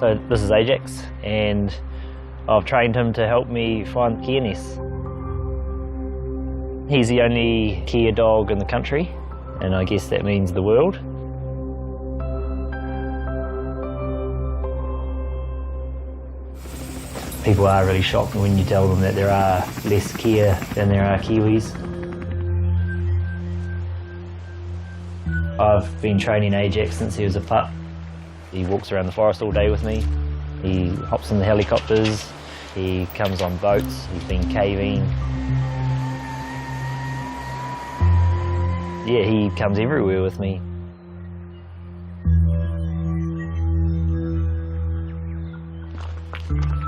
So this is Ajax, and I've trained him to help me find kea nests. He's the only kea dog in the country, and I guess that means the world. People are really shocked when you tell them that there are less kea than there are kiwis. I've been training Ajax since he was a pup. He walks around the forest all day with me. He hops in the helicopters. He comes on boats. He's been caving. Yeah, he comes everywhere with me.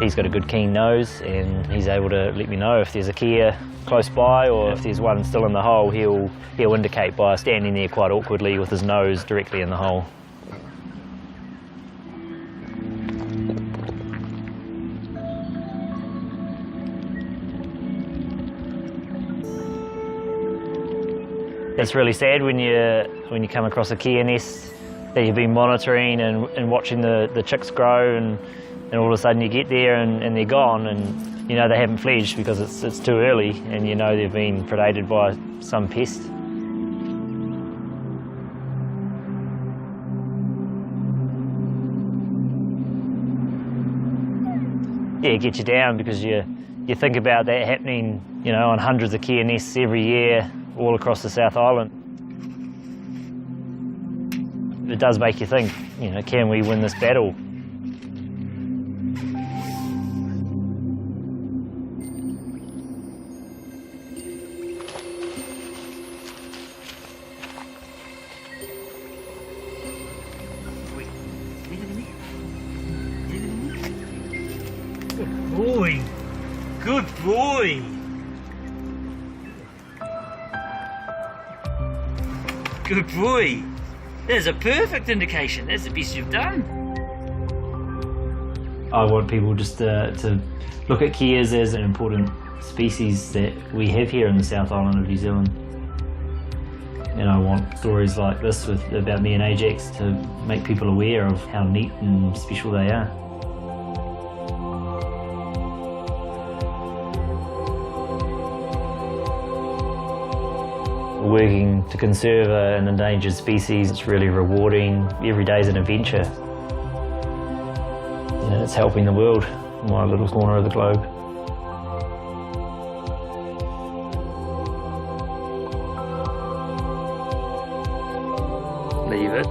He's got a good keen nose, and he's able to let me know if there's a kea close by, or if there's one still in the hole, he'll indicate by standing there quite awkwardly with his nose directly in the hole. It's really sad when you come across a kea nest that you've been monitoring and watching the chicks grow, and all of a sudden you get there and they're gone, and you know they haven't fledged because it's too early, and you know they've been predated by some pest. Yeah, it gets you down because you think about that happening, you know, on hundreds of kea nests every year all across the South Island. It does make you think, you know, can we win this battle? Good boy. Good boy. Good boy. There's a perfect indication. That's the best you've done. I want people just to look at keas as an important species that we have here in the South Island of New Zealand. And I want stories like this about me and Ajax to make people aware of how neat and special they are. Working to conserve an endangered species, it's really rewarding. Every day is an adventure. And it's helping the world in my little corner of the globe. Leave it.